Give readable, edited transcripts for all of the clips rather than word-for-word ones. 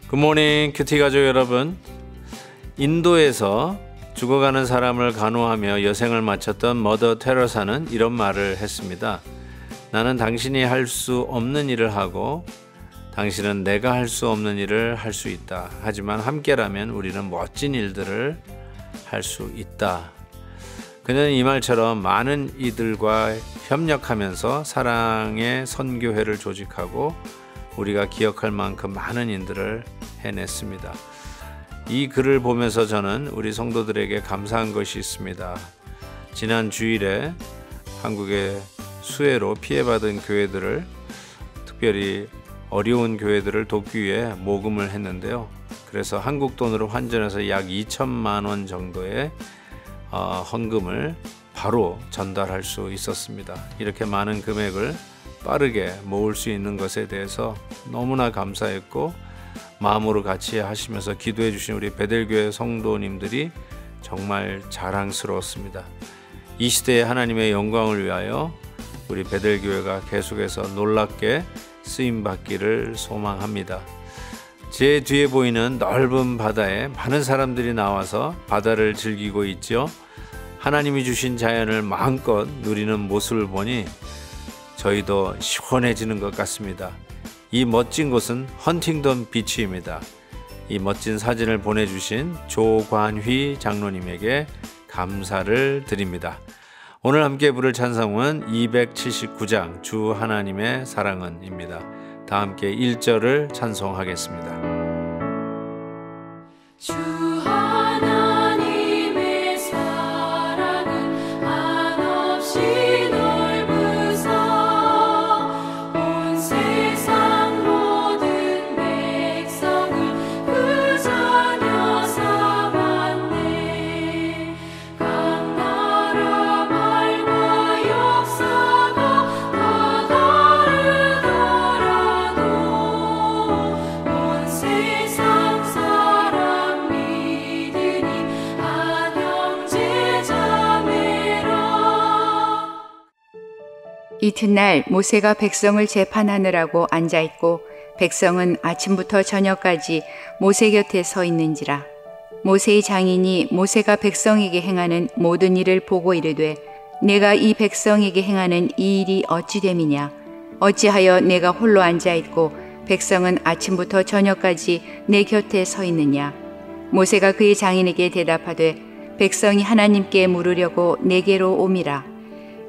굿모닝 큐티 가족 여러분. 인도에서 죽어가는 사람을 간호하며 여생을 마쳤던 머더 테레사는 이런 말을 했습니다. 나는 당신이 할 수 없는 일을 하고 당신은 내가 할 수 없는 일을 할 수 있다. 하지만 함께라면 우리는 멋진 일들을 할 수 있다. 그녀는 이 말처럼 많은 이들과 협력하면서 사랑의 선교회를 조직하고 우리가 기억할 만큼 많은 일들을 해냈습니다. 이 글을 보면서 저는 우리 성도들에게 감사한 것이 있습니다. 지난 주일에 한국의 수해로 피해받은 교회들을, 특별히 어려운 교회들을 돕기 위해 모금을 했는데요. 그래서 한국 돈으로 환전해서 약 2천만 원 정도의 헌금을 바로 전달할 수 있었습니다. 이렇게 많은 금액을 빠르게 모을 수 있는 것에 대해서 너무나 감사했고, 마음으로 같이 하시면서 기도해 주신 우리 베델교회 성도님들이 정말 자랑스러웠습니다. 이 시대에 하나님의 영광을 위하여 우리 베델교회가 계속해서 놀랍게 쓰임받기를 소망합니다. 제 뒤에 보이는 넓은 바다에 많은 사람들이 나와서 바다를 즐기고 있죠. 하나님이 주신 자연을 마음껏 누리는 모습을 보니 저희도 시원해지는 것 같습니다. 이 멋진 곳은 헌팅턴 비치입니다. 이 멋진 사진을 보내주신 조관휘 장로님에게 감사를 드립니다. 오늘 함께 부를 찬송은 279장 주 하나님의 사랑은입니다. 다 함께 1절을 찬송하겠습니다. 주 하나님의 사랑은 한없이 넓으사 온 세상 모든 백성을 그 자녀 삼았네. 각 나라 말과 역사가 다 다르더라도 온 세상 사람 믿으니 한 형제 자매라. 이튿날 모세가 백성을 재판하느라고 앉아있고 백성은 아침부터 저녁까지 모세 곁에 서 있는지라. 모세의 장인이 모세가 백성에게 행하는 모든 일을 보고 이르되, 내가 이 백성에게 행하는 이 일이 어찌 됨이냐? 어찌하여 내가 홀로 앉아있고 백성은 아침부터 저녁까지 내 곁에 서 있느냐? 모세가 그의 장인에게 대답하되, 백성이 하나님께 물으려고 내게로 옴이라.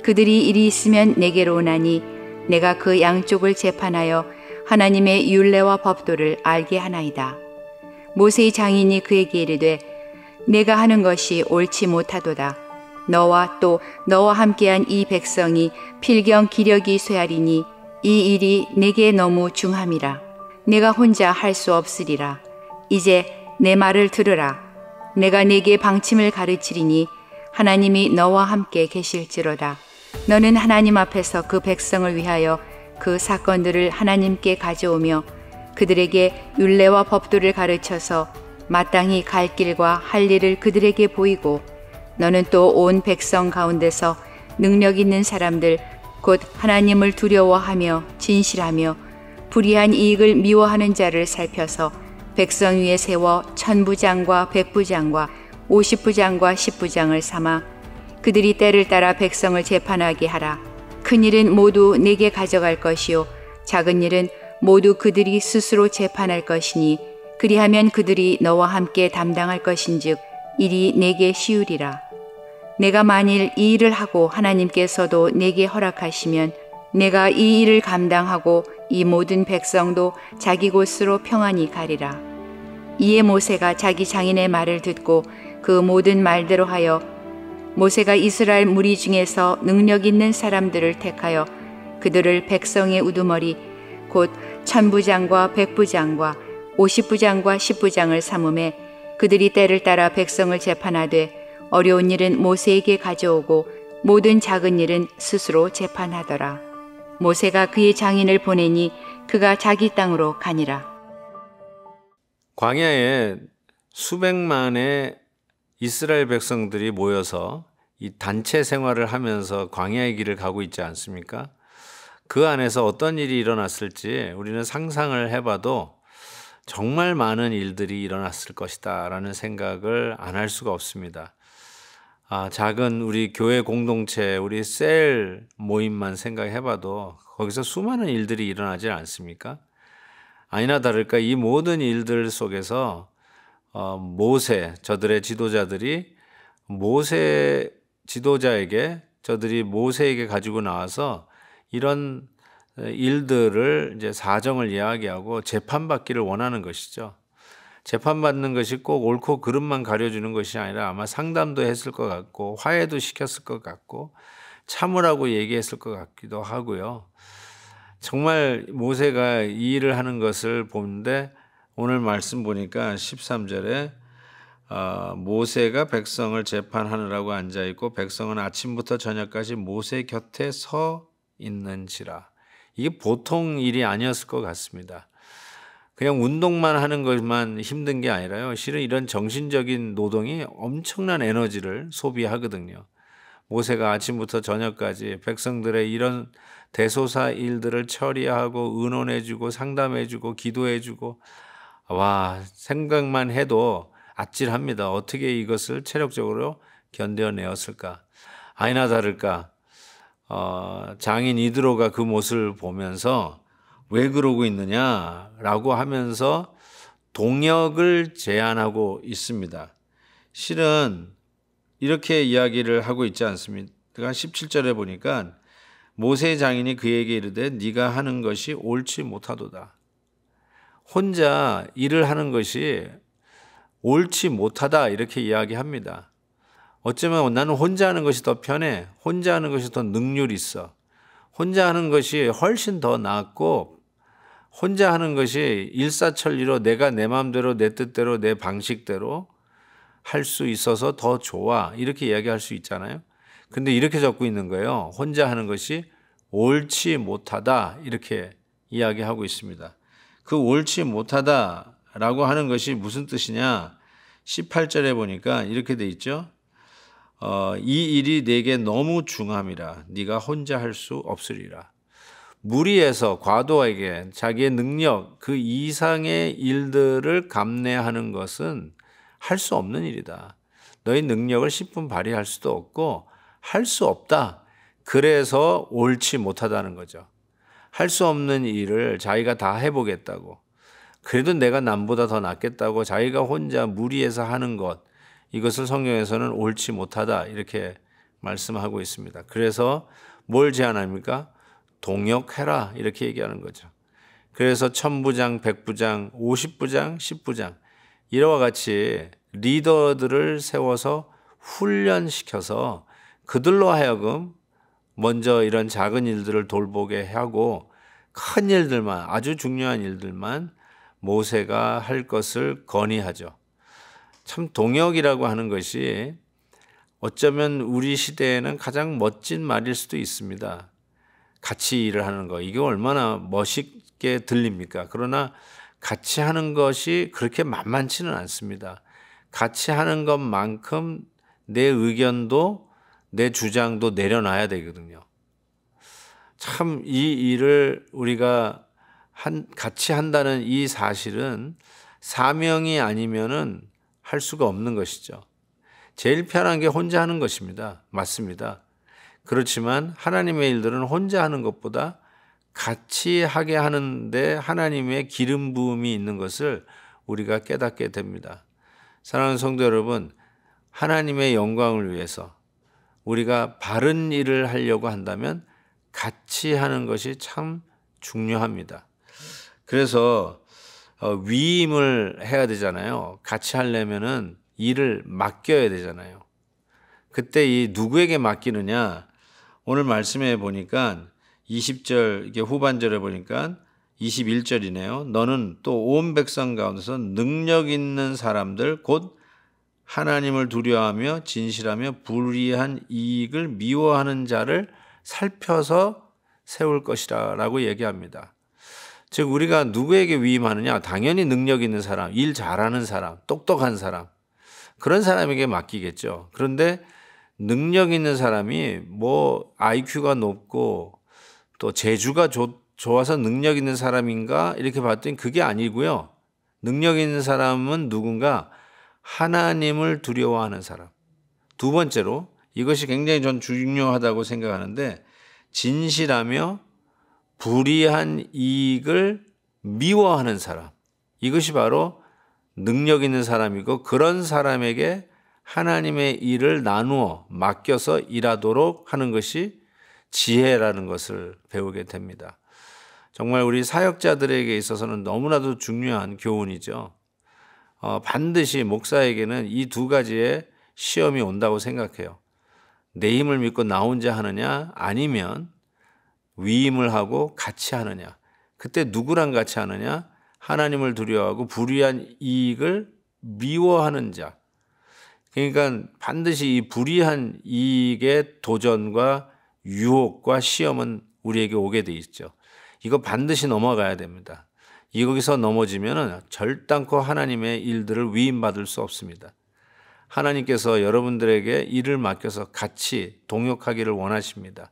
그들이 일이 있으면 내게로 오나니 내가 그 양쪽을 재판하여 하나님의 율례와 법도를 알게 하나이다. 모세의 장인이 그에게 이르되, 내가 하는 것이 옳지 못하도다. 너와 또 너와 함께한 이 백성이 필경 기력이 쇠하리니 이 일이 내게 너무 중함이라. 내가 혼자 할 수 없으리라. 이제 내 말을 들으라. 내가 네게 방침을 가르치리니 하나님이 너와 함께 계실지로다. 너는 하나님 앞에서 그 백성을 위하여 그 사건들을 하나님께 가져오며 그들에게 율례와 법도를 가르쳐서 마땅히 갈 길과 할 일을 그들에게 보이고, 너는 또 온 백성 가운데서 능력 있는 사람들 곧 하나님을 두려워하며 진실하며 불의한 이익을 미워하는 자를 살펴서 백성 위에 세워 1000부장과 100부장과 50부장과 10부장을 삼아 그들이 때를 따라 백성을 재판하게 하라. 큰 일은 모두 내게 가져갈 것이요 작은 일은 모두 그들이 스스로 재판할 것이니 그리하면 그들이 너와 함께 담당할 것인즉 일이 내게 쉬우리라. 내가 만일 이 일을 하고 하나님께서도 내게 허락하시면 내가 이 일을 감당하고 이 모든 백성도 자기 곳으로 평안히 가리라. 이에 모세가 자기 장인의 말을 듣고 그 모든 말대로 하여 모세가 이스라엘 무리 중에서 능력 있는 사람들을 택하여 그들을 백성의 우두머리 곧 1000부장과 100부장과 50부장과 10부장을 삼음에 그들이 때를 따라 백성을 재판하되 어려운 일은 모세에게 가져오고 모든 작은 일은 스스로 재판하더라. 모세가 그의 장인을 보내니 그가 자기 땅으로 가니라. 광야에 수백만의 이스라엘 백성들이 모여서 이 단체 생활을 하면서 광야의 길을 가고 있지 않습니까? 그 안에서 어떤 일이 일어났을지 우리는 상상을 해봐도 정말 많은 일들이 일어났을 것이다 라는 생각을 안 할 수가 없습니다. 작은 우리 교회 공동체, 우리 셀 모임만 생각해봐도 거기서 수많은 일들이 일어나지 않습니까? 아니나 다를까 이 모든 일들 속에서 모세, 저들의 지도자들이 모세 지도자에게, 저들이 모세에게 가지고 나와서 이런 일들을 이제 사정을 이야기하고 재판받기를 원하는 것이죠. 재판받는 것이 꼭 옳고 그름만 가려주는 것이 아니라 아마 상담도 했을 것 같고 화해도 시켰을 것 같고 참으라고 얘기했을 것 같기도 하고요. 정말 모세가 이 일을 하는 것을 보는데 오늘 말씀 보니까 13절에 모세가 백성을 재판하느라고 앉아있고 백성은 아침부터 저녁까지 모세 곁에 서 있는지라. 이게 보통 일이 아니었을 것 같습니다. 그냥 운동만 하는 것만 힘든 게 아니라요. 실은 이런 정신적인 노동이 엄청난 에너지를 소비하거든요. 모세가 아침부터 저녁까지 백성들의 이런 대소사 일들을 처리하고 의논해주고 상담해주고 기도해주고, 와, 생각만 해도 아찔합니다. 어떻게 이것을 체력적으로 견뎌내었을까? 아니나 다를까 장인 이드로가 그 모습을 보면서 왜 그러고 있느냐라고 하면서 동역을 제안하고 있습니다. 실은 이렇게 이야기를 하고 있지 않습니까? 17절에 보니까 모세의 장인이 그에게 이르되 네가 하는 것이 옳지 못하도다. 혼자 일을 하는 것이 옳지 못하다 이렇게 이야기합니다. 어쩌면 나는 혼자 하는 것이 더 편해. 혼자 하는 것이 더 능률이 있어. 혼자 하는 것이 훨씬 더 낫고 혼자 하는 것이 일사천리로 내가 내 마음대로 내 뜻대로 내 방식대로 할 수 있어서 더 좋아. 이렇게 이야기할 수 있잖아요. 근데 이렇게 적고 있는 거예요. 혼자 하는 것이 옳지 못하다 이렇게 이야기하고 있습니다. 그 옳지 못하다라고 하는 것이 무슨 뜻이냐? 18절에 보니까 이렇게 돼 있죠. 이 일이 내게 너무 중함이라 네가 혼자 할 수 없으리라. 무리해서 과도하게 자기의 능력 그 이상의 일들을 감내하는 것은 할 수 없는 일이다. 너희 능력을 10분 발휘할 수도 없고 할 수 없다. 그래서 옳지 못하다는 거죠. 할 수 없는 일을 자기가 다 해보겠다고, 그래도 내가 남보다 더 낫겠다고 자기가 혼자 무리해서 하는 것, 이것을 성경에서는 옳지 못하다 이렇게 말씀하고 있습니다. 그래서 뭘 제안합니까? 동역해라 이렇게 얘기하는 거죠. 그래서 1000부장, 100부장, 50부장, 10부장 이와 같이 리더들을 세워서 훈련시켜서 그들로 하여금 먼저 이런 작은 일들을 돌보게 하고 큰 일들만, 아주 중요한 일들만 모세가 할 것을 건의하죠. 참 동역이라고 하는 것이 어쩌면 우리 시대에는 가장 멋진 말일 수도 있습니다. 같이 일을 하는 거, 이게 얼마나 멋있게 들립니까? 그러나 같이 하는 것이 그렇게 만만치는 않습니다. 같이 하는 것만큼 내 의견도 내 주장도 내려놔야 되거든요. 참 이 일을 우리가 같이 한다는 이 사실은 사명이 아니면은 할 수가 없는 것이죠. 제일 편한 게 혼자 하는 것입니다. 맞습니다. 그렇지만 하나님의 일들은 혼자 하는 것보다 같이 하게 하는데 하나님의 기름 부음이 있는 것을 우리가 깨닫게 됩니다. 사랑하는 성도 여러분, 하나님의 영광을 위해서 우리가 바른 일을 하려고 한다면 같이 하는 것이 참 중요합니다. 그래서 위임을 해야 되잖아요. 같이 하려면은 일을 맡겨야 되잖아요. 그때 이 누구에게 맡기느냐? 오늘 말씀해 보니까 20절 이게 후반절에 보니까 21절이네요. 너는 또 온 백성 가운데서 능력 있는 사람들 곧 하나님을 두려워하며 진실하며 불의한 이익을 미워하는 자를 살펴서 세울 것이라 라고 얘기합니다. 즉 우리가 누구에게 위임하느냐? 당연히 능력 있는 사람, 일 잘하는 사람, 똑똑한 사람, 그런 사람에게 맡기겠죠. 그런데 능력 있는 사람이 뭐 IQ가 높고 또 재주가 좋아서 능력 있는 사람인가 이렇게 봤더니 그게 아니고요. 능력 있는 사람은 누군가 하나님을 두려워하는 사람. 두 번째로 이것이 굉장히 전 중요하다고 생각하는데 진실하며 불의한 이익을 미워하는 사람. 이것이 바로 능력 있는 사람이고 그런 사람에게 하나님의 일을 나누어 맡겨서 일하도록 하는 것이 지혜라는 것을 배우게 됩니다. 정말 우리 사역자들에게 있어서는 너무나도 중요한 교훈이죠. 반드시 목사에게는 이 두 가지의 시험이 온다고 생각해요. 내 힘을 믿고 나 혼자 하느냐 아니면 위임을 하고 같이 하느냐. 그때 누구랑 같이 하느냐? 하나님을 두려워하고 불의한 이익을 미워하는 자. 그러니까 반드시 이 불의한 이익의 도전과 유혹과 시험은 우리에게 오게 돼 있죠. 이거 반드시 넘어가야 됩니다. 여기서 넘어지면 절단코 하나님의 일들을 위임받을 수 없습니다. 하나님께서 여러분들에게 일을 맡겨서 같이 동역하기를 원하십니다.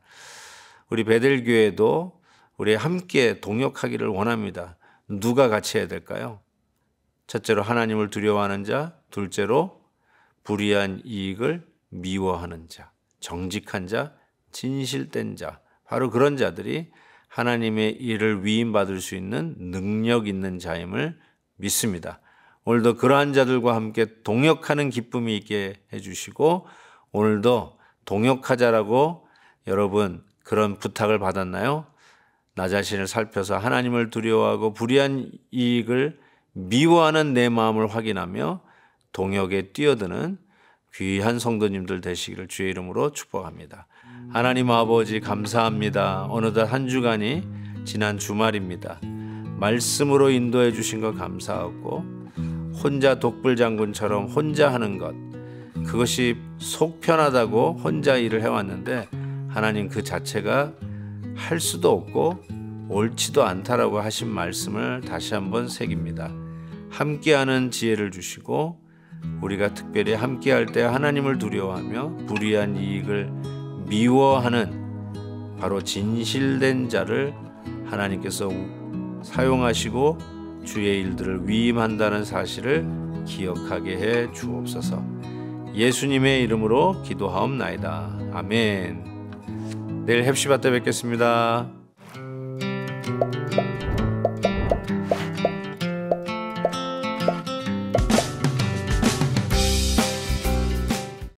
우리 베델교회도 우리 함께 동역하기를 원합니다. 누가 같이 해야 될까요? 첫째로 하나님을 두려워하는 자, 둘째로 불의한 이익을 미워하는 자, 정직한 자, 진실된 자, 바로 그런 자들이 하나님의 일을 위임받을 수 있는 능력 있는 자임을 믿습니다. 오늘도 그러한 자들과 함께 동역하는 기쁨이 있게 해주시고 오늘도 동역하자라고 여러분 그런 부탁을 받았나요? 나 자신을 살펴서 하나님을 두려워하고 불의한 이익을 미워하는 내 마음을 확인하며 동역에 뛰어드는 귀한 성도님들 되시기를 주의 이름으로 축복합니다. 하나님 아버지 감사합니다. 어느덧 한 주간이 지난 주말입니다. 말씀으로 인도해 주신 것 감사하고 혼자 독불장군처럼 혼자 하는 것 그것이 속 편하다고 혼자 일을 해왔는데 하나님 그 자체가 할 수도 없고 옳지도 않다라고 하신 말씀을 다시 한번 새깁니다. 함께하는 지혜를 주시고 우리가 특별히 함께할 때 하나님을 두려워하며 불의한 이익을 미워하는 바로 진실된 자를 하나님께서 사용하시고 주의 일들을 위임한다는 사실을 기억하게 해 주옵소서. 예수님의 이름으로 기도하옵나이다. 아멘. 내일 heb시바 때 뵙겠습니다.